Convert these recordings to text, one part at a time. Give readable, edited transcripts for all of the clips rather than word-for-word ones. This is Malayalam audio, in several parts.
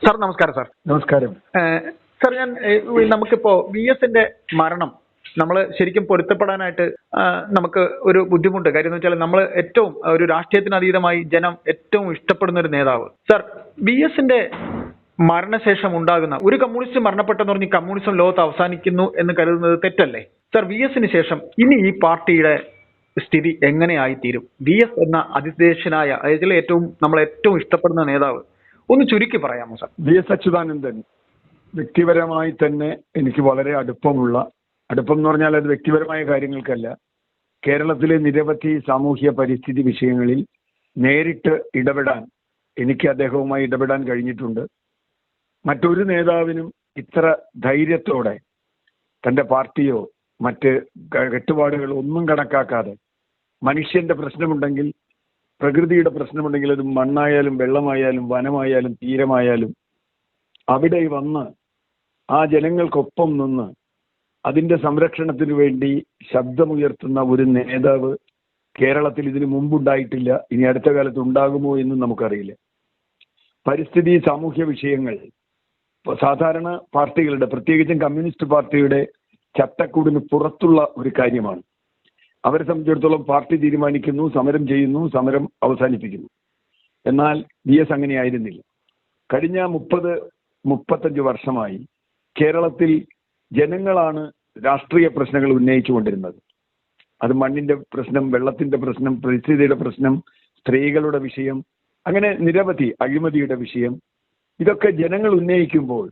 സാർ നമസ്കാരം. സാർ നമസ്കാരം. സാർ നമുക്കിപ്പോ VSന്റെ മരണം നമ്മൾ ശരിക്കും പൊരുത്തപ്പെടാനായിട്ട് നമുക്ക് ഒരു ബുദ്ധിമുട്ട്. കാര്യം എന്ന് വെച്ചാൽ നമ്മൾ ഏറ്റവും ഒരു രാഷ്ട്രീയത്തിന് അതീതമായി ജനം ഏറ്റവും ഇഷ്ടപ്പെടുന്ന ഒരു നേതാവ്. സാർ, VSന്റെ മരണശേഷം ഉണ്ടാകുന്ന ഒരു കമ്മ്യൂണിസ്റ്റ് മരണപ്പെട്ടെന്ന് പറഞ്ഞ് കമ്മ്യൂണിസം ലോകത്ത് അവസാനിക്കുന്നു എന്ന് കരുതുന്നത് തെറ്റല്ലേ? സാർ, VSന് ശേഷം ഇനി ഈ പാർട്ടിയുടെ സ്ഥിതി എങ്ങനെയായിത്തീരും? VS എന്ന അതിദേശനായ ഏറ്റവും നമ്മൾ ഏറ്റവും ഇഷ്ടപ്പെടുന്ന നേതാവ് ഒന്ന് ചുരുക്കി പറയാമോ സാർ? VS അച്യുതാനന്ദൻ വ്യക്തിപരമായി തന്നെ എനിക്ക് വളരെ അടുപ്പം എന്ന് പറഞ്ഞാൽ അത് വ്യക്തിപരമായ കാര്യങ്ങൾക്കല്ല, കേരളത്തിലെ നിരവധി സാമൂഹ്യ പരിസ്ഥിതി വിഷയങ്ങളിൽ നേരിട്ട് ഇടപെടാൻ എനിക്ക് അദ്ദേഹവുമായി ഇടപെടാൻ കഴിഞ്ഞിട്ടുണ്ട്. മറ്റൊരു നേതാവിനും ഇത്ര ധൈര്യത്തോടെ തൻ്റെ പാർട്ടിയോ മറ്റ് കെട്ടുപാടുകളോ ഒന്നും കണക്കാക്കാതെ മനുഷ്യന്റെ പ്രശ്നമുണ്ടെങ്കിൽ, പ്രകൃതിയുടെ പ്രശ്നമുണ്ടെങ്കിൽ, അത് മണ്ണായാലും വെള്ളമായാലും വനമായാലും തീരമായാലും അവിടെ വന്ന് ആ ജനങ്ങൾക്കൊപ്പം നിന്ന് അതിന്റെ സംരക്ഷണത്തിനു വേണ്ടി ശബ്ദമുയർത്തുന്ന ഒരു നേതാവ് കേരളത്തിൽ ഇതിനു മുമ്പുണ്ടായിട്ടില്ല. ഇനി അടുത്ത കാലത്ത് ഉണ്ടാകുമോ എന്നും നമുക്കറിയില്ല. പരിസ്ഥിതി സാമൂഹ്യ വിഷയങ്ങൾ സാധാരണ പാർട്ടികളുടെ, പ്രത്യേകിച്ചും കമ്മ്യൂണിസ്റ്റ് പാർട്ടിയുടെ ചട്ടക്കൂടിന് പുറത്തുള്ള ഒരു കാര്യമാണ്. അവരെ സംബന്ധിച്ചിടത്തോളം പാർട്ടി തീരുമാനിക്കുന്നു, സമരം ചെയ്യുന്നു, സമരം അവസാനിപ്പിക്കുന്നു. എന്നാൽ VS അങ്ങനെയായിരുന്നില്ല. കഴിഞ്ഞ 30-35 വർഷമായി കേരളത്തിൽ ജനങ്ങളാണ് രാഷ്ട്രീയ പ്രശ്നങ്ങൾ ഉന്നയിച്ചുകൊണ്ടിരുന്നത്. അത് മണ്ണിന്റെ പ്രശ്നം, വെള്ളത്തിന്റെ പ്രശ്നം, പരിസ്ഥിതിയുടെ പ്രശ്നം, സ്ത്രീകളുടെ വിഷയം, അങ്ങനെ നിരവധി, അഴിമതിയുടെ വിഷയം, ഇതൊക്കെ ജനങ്ങൾ ഉന്നയിക്കുമ്പോൾ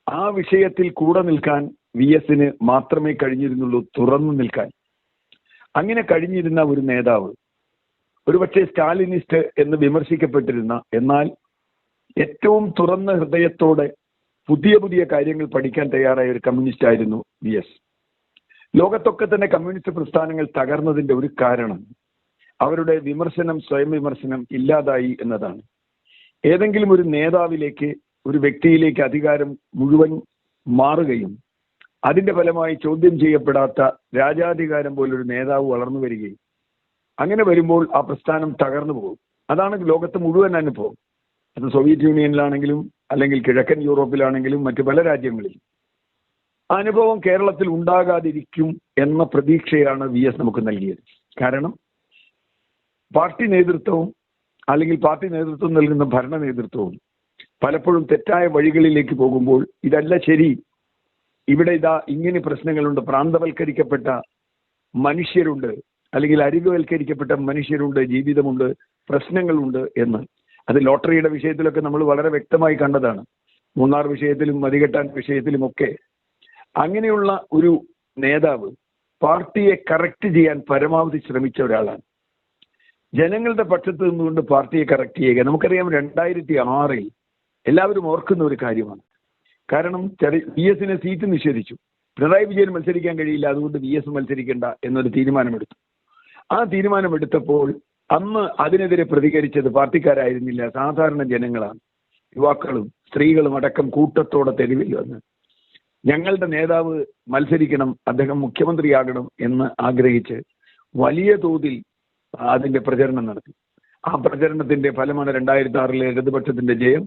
ആ വിഷയത്തിൽ കൂടെ നിൽക്കാൻ VSന് മാത്രമേ കഴിഞ്ഞിരുന്നുള്ളൂ, തുറന്നു നിൽക്കാൻ. അങ്ങനെ കഴിഞ്ഞിരുന്ന ഒരു നേതാവ്, ഒരുപക്ഷെ സ്റ്റാലിനിസ്റ്റ് എന്ന് വിമർശിക്കപ്പെട്ടിരുന്ന, എന്നാൽ ഏറ്റവും തുറന്ന ഹൃദയത്തോടെ പുതിയ പുതിയ കാര്യങ്ങൾ പഠിക്കാൻ തയ്യാറായ ഒരു കമ്മ്യൂണിസ്റ്റ് ആയിരുന്നു VS. ലോകത്തൊക്കെ തന്നെ കമ്മ്യൂണിസ്റ്റ് പ്രസ്ഥാനങ്ങൾ തകർന്നതിന്റെ ഒരു കാരണം അവരുടെ വിമർശനം, സ്വയം വിമർശനം ഇല്ലാതായി എന്നതാണ്. ഏതെങ്കിലും ഒരു നേതാവിലേക്ക്, ഒരു വ്യക്തിയിലേക്ക് അധികാരം മുഴുവൻ മാറുകയും അതിന്റെ ഫലമായി ചോദ്യം ചെയ്യപ്പെടാത്ത രാജാധികാരം പോലൊരു നേതാവ് വളർന്നു വരികയും, അങ്ങനെ വരുമ്പോൾ ആ പ്രസ്ഥാനം തകർന്നു പോകും. അതാണ് ലോകത്ത് മുഴുവൻ അനുഭവം. അത് സോവിയറ്റ് യൂണിയനിലാണെങ്കിലും അല്ലെങ്കിൽ കിഴക്കൻ യൂറോപ്പിലാണെങ്കിലും മറ്റു പല രാജ്യങ്ങളിലും. ആ അനുഭവം കേരളത്തിൽ ഉണ്ടാകാതിരിക്കും എന്ന പ്രതീക്ഷയാണ് VS നമുക്ക് നൽകിയത്. കാരണം പാർട്ടി നേതൃത്വവും അല്ലെങ്കിൽ പാർട്ടി നേതൃത്വം നൽകുന്ന ഭരണ നേതൃത്വവും പലപ്പോഴും തെറ്റായ വഴികളിലേക്ക് പോകുമ്പോൾ, ഇതല്ല ശരി, ഇവിടെ ഇതാ ഇങ്ങനെ പ്രശ്നങ്ങളുണ്ട്, പ്രാന്തവൽക്കരിക്കപ്പെട്ട മനുഷ്യരുണ്ട്, അല്ലെങ്കിൽ അരികുവൽക്കരിക്കപ്പെട്ട മനുഷ്യരുണ്ട്, ജീവിതമുണ്ട്, പ്രശ്നങ്ങളുണ്ട് എന്ന്. അത് ലോട്ടറിയുടെ വിഷയത്തിലൊക്കെ നമ്മൾ വളരെ വ്യക്തമായി കണ്ടതാണ്. മൂന്നാർ വിഷയത്തിലും മതികെട്ടാൻ വിഷയത്തിലുമൊക്കെ. അങ്ങനെയുള്ള ഒരു നേതാവ് പാർട്ടിയെ കറക്റ്റ് ചെയ്യാൻ പരമാവധി ശ്രമിച്ച ഒരാളാണ്. ജനങ്ങളുടെ പക്ഷത്ത് നിന്നുകൊണ്ട് പാർട്ടിയെ കറക്റ്റ് ചെയ്യുക. നമുക്കറിയാം 2006 എല്ലാവരും ഓർക്കുന്ന ഒരു കാര്യമാണ്. കാരണം VSന് സീറ്റ് നിഷേധിച്ചു. പിണറായി വിജയൻ മത്സരിക്കാൻ കഴിയില്ല, അതുകൊണ്ട് VS മത്സരിക്കേണ്ട എന്നൊരു തീരുമാനമെടുത്തു. ആ തീരുമാനമെടുത്തപ്പോൾ അന്ന് അതിനെതിരെ പ്രതികരിച്ചത് പാർട്ടിക്കാരായിരുന്നില്ല, സാധാരണ ജനങ്ങളാണ്. യുവാക്കളും സ്ത്രീകളും അടക്കം കൂട്ടത്തോടെ തെരുവിൽ വന്ന് ഞങ്ങളുടെ നേതാവ് മത്സരിക്കണം, അദ്ദേഹം മുഖ്യമന്ത്രിയാകണം എന്ന് ആഗ്രഹിച്ച് വലിയ തോതിൽ അതിന്റെ പ്രചരണം നടത്തി. ആ പ്രചരണത്തിന്റെ ഫലമാണ് 2006 ഇടതുപക്ഷത്തിന്റെ ജയം.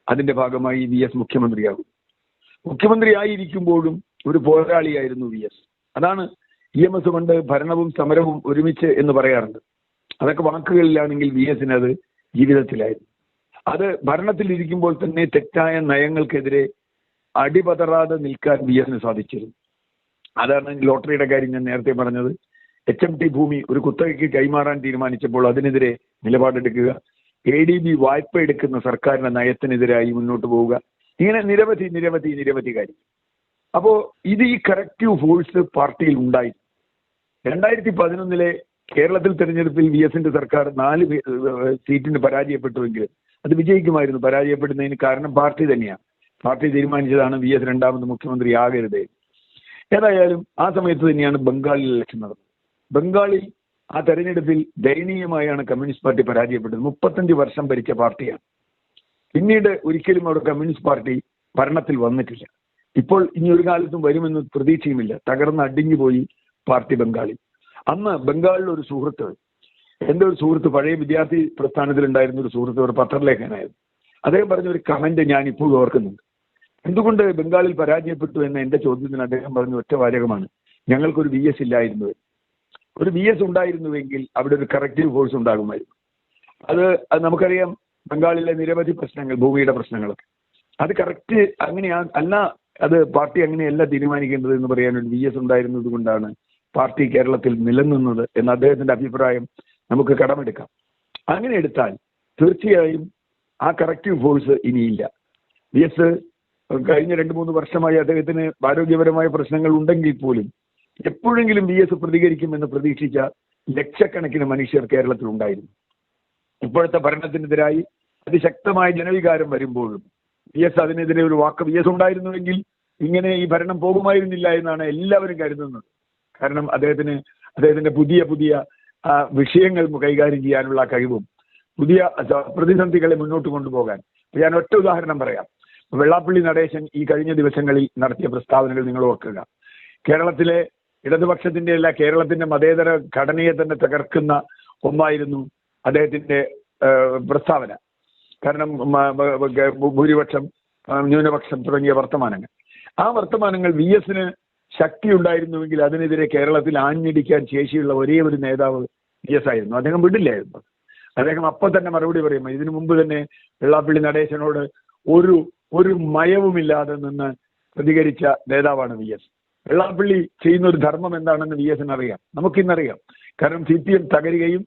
അതിന്റെ ഭാഗമായി VS മുഖ്യമന്ത്രിയാകും. മുഖ്യമന്ത്രിയായിരിക്കുമ്പോഴും ഒരു പോരാളിയായിരുന്നു VS. അതാണ് EMS കൊണ്ട് ഭരണവും സമരവും ഒരുമിച്ച് എന്ന് പറയാറുണ്ട്. അതൊക്കെ വാക്കുകളിലാണെങ്കിൽ VSന് അത് ജീവിതത്തിലായിരുന്നു. അത് ഭരണത്തിലിരിക്കുമ്പോൾ തന്നെ തെറ്റായ നയങ്ങൾക്കെതിരെ അടിപതറാതെ നിൽക്കാൻ VSന് സാധിച്ചിരുന്നു. അതാണ് ലോട്ടറിയുടെ കാര്യം ഞാൻ നേരത്തെ പറഞ്ഞത്. HMT ഭൂമി ഒരു കുത്തകയ്ക്ക് കൈമാറാൻ തീരുമാനിച്ചപ്പോൾ അതിനെതിരെ നിലപാടെടുക്കുക, ADB വായ്പ എടുക്കുന്ന സർക്കാരിന്റെ നയത്തിനെതിരായി മുന്നോട്ട് പോവുക, ഇങ്ങനെ നിരവധി നിരവധി നിരവധി കാര്യം. അപ്പോ ഇത് ഈ കറക്റ്റീവ് ഫോഴ്സ് പാർട്ടിയിൽ ഉണ്ടായി. 2011 കേരളത്തിൽ തെരഞ്ഞെടുപ്പിൽ VSന്റെ സർക്കാർ 4 സീറ്റിന് പരാജയപ്പെട്ടുവെങ്കിലും അത് വിജയിക്കുമായിരുന്നു. പരാജയപ്പെടുന്നതിന് കാരണം പാർട്ടി തന്നെയാണ്. പാർട്ടി തീരുമാനിച്ചതാണ് VS രണ്ടാമത് മുഖ്യമന്ത്രിയാകരുത്. ഏതായാലും ആ സമയത്ത് തന്നെയാണ് ബംഗാളിൽ ഇലക്ഷൻ നടന്നത്. ബംഗാളിൽ ആ തെരഞ്ഞെടുപ്പിൽ ദയനീയമായാണ് കമ്മ്യൂണിസ്റ്റ് പാർട്ടി പരാജയപ്പെട്ടത്. 35 വർഷം ഭരിച്ച പാർട്ടിയാണ്. പിന്നീട് ഒരിക്കലും അവിടെ കമ്മ്യൂണിസ്റ്റ് പാർട്ടി ഭരണത്തിൽ വന്നിട്ടില്ല. ഇപ്പോൾ ഇനി ഒരു കാലത്തും വരുമെന്ന് പ്രതീക്ഷയുമില്ല. തകർന്ന് അടിഞ്ഞുപോയി പാർട്ടി ബംഗാളിൽ. അന്ന് ബംഗാളിൽ ഒരു സുഹൃത്ത്, എൻ്റെ ഒരു സുഹൃത്ത്, പഴയ വിദ്യാർത്ഥി പ്രസ്ഥാനത്തിൽ ഉണ്ടായിരുന്ന ഒരു സുഹൃത്ത്, ഒരു പത്രലേഖനായിരുന്നു. അദ്ദേഹം പറഞ്ഞ ഒരു കമന്റ് ഞാൻ ഇപ്പോഴും ഓർക്കുന്നുണ്ട്. എന്തുകൊണ്ട് ബംഗാളിൽ പരാജയപ്പെട്ടു എന്ന എന്റെ ചോദ്യത്തിന് അദ്ദേഹം പറഞ്ഞ ഒറ്റ വാചകമാണ്, ഞങ്ങൾക്കൊരു VS ഇല്ലായിരുന്നു. ഒരു VS ഉണ്ടായിരുന്നുവെങ്കിൽ അവിടെ ഒരു കറക്റ്റീവ് ഫോഴ്സ് ഉണ്ടാകുമായിരുന്നു. അത് നമുക്കറിയാം, ബംഗാളിലെ നിരവധി പ്രശ്നങ്ങൾ, ഭൂമിയുടെ പ്രശ്നങ്ങളൊക്കെ, അത് കറക്റ്റ് അങ്ങനെയാ അല്ല, അത് പാർട്ടി അങ്ങനെയല്ല തീരുമാനിക്കേണ്ടത് എന്ന് പറയാൻ ഒരു VS ഉണ്ടായിരുന്നത് കൊണ്ടാണ് പാർട്ടി കേരളത്തിൽ നിലനിന്നത് എന്ന അദ്ദേഹത്തിന്റെ അഭിപ്രായം നമുക്ക് കടമെടുക്കാം. അങ്ങനെ എടുത്താൽ തീർച്ചയായും ആ കറക്റ്റീവ് ഫോഴ്സ് ഇനിയില്ല. VS കഴിഞ്ഞ 2-3 വർഷമായി അദ്ദേഹത്തിന് ആരോഗ്യപരമായ പ്രശ്നങ്ങൾ ഉണ്ടെങ്കിൽ പോലും എപ്പോഴെങ്കിലും VS പ്രതികരിക്കുമെന്ന് പ്രതീക്ഷിച്ച ലക്ഷക്കണക്കിന് മനുഷ്യർ കേരളത്തിൽ ഉണ്ടായിരുന്നു. ഇപ്പോഴത്തെ ഭരണത്തിനെതിരായി അതിശക്തമായ ജനവികാരം വരുമ്പോഴും VS അതിനെതിരെ ഒരു വാക്ക് VS ഉണ്ടായിരുന്നുവെങ്കിൽ ഇങ്ങനെ ഈ ഭരണം പോകുമായിരുന്നില്ല എന്നാണ് എല്ലാവരും കരുതുന്നത്. കാരണം അദ്ദേഹത്തിന്റെ പുതിയ വിഷയങ്ങൾ കൈകാര്യം ചെയ്യാനുള്ള കഴിവും പുതിയ പ്രതിസന്ധികളെ മുന്നോട്ട് കൊണ്ടുപോകാൻ. ഞാൻ ഒറ്റ ഉദാഹരണം പറയാം. വെള്ളാപ്പള്ളി നടേശൻ ഈ കഴിഞ്ഞ ദിവസങ്ങളിൽ നടത്തിയ പ്രസ്താവനകൾ നിങ്ങൾ ഓർക്കുക. കേരളത്തിലെ ഇടതുപക്ഷത്തിന്റെ അല്ല, കേരളത്തിന്റെ മതേതര ഘടനയെ തന്നെ തകർക്കുന്ന ഒന്നായിരുന്നു അദ്ദേഹത്തിന്റെ പ്രസ്താവന. കാരണം ഭൂരിപക്ഷം, ന്യൂനപക്ഷം തുടങ്ങിയ വർത്തമാനങ്ങൾ, ആ വർത്തമാനങ്ങൾ VSന് ശക്തി ഉണ്ടായിരുന്നുവെങ്കിൽ അതിനെതിരെ കേരളത്തിൽ ആഞ്ഞടിക്കാൻ ശേഷിയുള്ള ഒരേ ഒരു നേതാവ് VS ആയിരുന്നു. അദ്ദേഹം വിടില്ലായിരുന്നു. അദ്ദേഹം അപ്പം തന്നെ മറുപടി പറയും. ഇതിനു മുമ്പ് തന്നെ വെള്ളാപ്പള്ളി നടേശനോട് ഒരു മയവുമില്ലാതെ നിന്ന് പ്രതികരിച്ച നേതാവാണ് VS. വെള്ളാപ്പള്ളി ചെയ്യുന്ന ഒരു ധർമ്മം എന്താണെന്ന് VSന് അറിയാം, നമുക്കിന്നറിയാം. കാരണം CPM തകരുകയും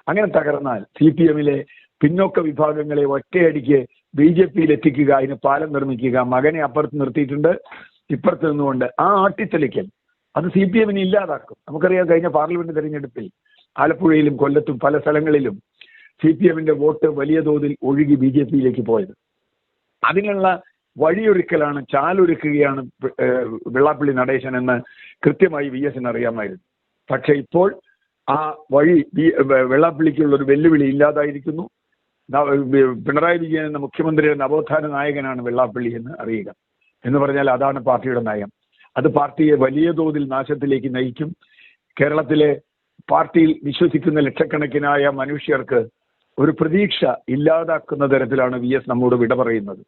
അങ്ങനെ തകർന്നാൽ CPMലെ പിന്നോക്ക വിഭാഗങ്ങളെ ഒറ്റയടിക്ക് BJPയിൽ എത്തിക്കുക, അതിന് പാലം നിർമ്മിക്കുക, മകനെ അപ്പുറത്ത് നിർത്തിയിട്ടുണ്ട്, ഇപ്പുറത്ത് നിന്നുകൊണ്ട് ആ ആട്ടിത്തെളിക്കൽ അത് CPMനെ ഇല്ലാതാക്കും. നമുക്കറിയാം, കഴിഞ്ഞ പാർലമെന്റ് തെരഞ്ഞെടുപ്പിൽ ആലപ്പുഴയിലും കൊല്ലത്തും പല സ്ഥലങ്ങളിലും CPMന്റെ വോട്ട് വലിയ തോതിൽ ഒഴുകി BJPയിലേക്ക് പോയത്. അതിനുള്ള വഴിയൊരുക്കലാണ്, ചാലൊരുക്കുകയാണ് വെള്ളാപ്പള്ളി നടേശൻ എന്ന് കൃത്യമായി VSന് അറിയാമായിരുന്നു. പക്ഷെ ഇപ്പോൾ ആ വഴി വെള്ളാപ്പള്ളിക്കുള്ള ഒരു വെല്ലുവിളി ഇല്ലാതായിരിക്കുന്നു. പിണറായി വിജയൻ എന്ന മുഖ്യമന്ത്രിയുടെ നവോത്ഥാന നായകനാണ് വെള്ളാപ്പള്ളി എന്ന് അറിയുക. എന്ന് പറഞ്ഞാൽ അതാണ് പാർട്ടിയുടെ നയം. അത് പാർട്ടിയെ വലിയ തോതിൽ നാശത്തിലേക്ക് നയിക്കും. കേരളത്തിലെ പാർട്ടിയിൽ വിശ്വസിക്കുന്ന ലക്ഷക്കണക്കിനായ മനുഷ്യർക്ക് ഒരു പ്രതീക്ഷ ഇല്ലാതാക്കുന്ന തരത്തിലാണ് VS നമ്മോട് വിട പറയുന്നത്.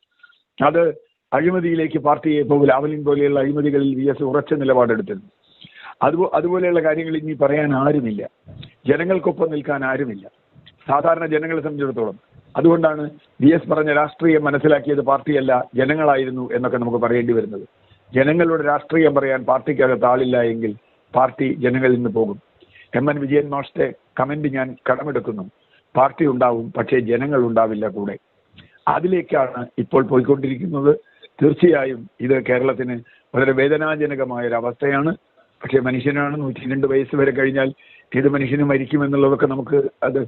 അത് അഴിമതിയിലേക്ക് പാർട്ടിയെ ലാവലിൻ പോലെയുള്ള അഴിമതികളിൽ VS ഉറച്ച നിലപാടെടുത്തിരുന്നു. അതുപോലെയുള്ള കാര്യങ്ങൾ ഇനി പറയാൻ ആരുമില്ല. ജനങ്ങൾക്കൊപ്പം നിൽക്കാൻ ആരുമില്ല, സാധാരണ ജനങ്ങളെ സംബന്ധിച്ചിടത്തോളം. അതുകൊണ്ടാണ് VS പറഞ്ഞ രാഷ്ട്രീയം മനസ്സിലാക്കിയത് പാർട്ടിയല്ല ജനങ്ങളായിരുന്നു എന്നൊക്കെ നമുക്ക് പറയേണ്ടി വരുന്നത്. ജനങ്ങളുടെ രാഷ്ട്രീയം പറയാൻ പാർട്ടിക്കകത്ത് ആളില്ല എങ്കിൽ പാർട്ടി ജനങ്ങളിൽ നിന്ന് പോകും. MN വിജയൻ മാസ്റ്റർ കമന്റ് ഞാൻ കടമെടുക്കുന്നു. പാർട്ടി ഉണ്ടാവും, പക്ഷേ ജനങ്ങൾ ഉണ്ടാവില്ല കൂടെ. അതിലേക്കാണ് ഇപ്പോൾ പോയിക്കൊണ്ടിരിക്കുന്നത്. തീർച്ചയായും ഇത് കേരളത്തിന് വളരെ വേദനാജനകമായ ഒരു അവസ്ഥയാണ്. പക്ഷേ മനുഷ്യനാണ്, 102 വയസ്സ് വരെ കഴിഞ്ഞാൽ ഏത് മനുഷ്യന് മരിക്കുമെന്നുള്ളതൊക്കെ നമുക്ക് അത്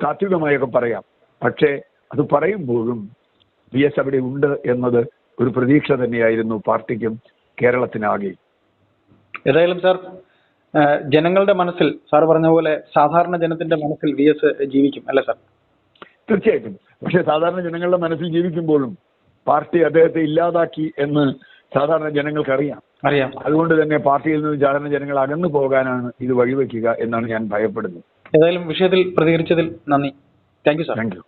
താത്വികമായൊക്കെ പറയാം. പക്ഷേ അത് പറയുമ്പോഴും VS അവിടെ ഉണ്ട് എന്നത് ഒരു പ്രതീക്ഷ തന്നെയായിരുന്നു പാർട്ടിക്കും കേരളത്തിനാകെ. ഏതായാലും സാർ, ജനങ്ങളുടെ മനസ്സിൽ സാർ പറഞ്ഞ പോലെ സാധാരണ ജനത്തിന്റെ മനസ്സിൽ VS ജീവിക്കും അല്ലേ സാർ? തീർച്ചയായിട്ടും. പക്ഷെ സാധാരണ ജനങ്ങളുടെ മനസ്സിൽ ജീവിക്കുമ്പോഴും പാർട്ടി അദ്ദേഹത്തെ ഇല്ലാതാക്കി എന്ന് സാധാരണ ജനങ്ങൾക്ക് അറിയാം. അതുകൊണ്ട് തന്നെ പാർട്ടിയിൽ നിന്ന് സാധാരണ ജനങ്ങൾ അകന്നു പോകാനാണ് ഇത് വഴിവെക്കുക എന്നാണ് ഞാൻ ഭയപ്പെടുന്നത്. ഏതായാലും വിഷയത്തിൽ പ്രതികരിച്ചതിൽ നന്ദി. Thank you sir. Thank you.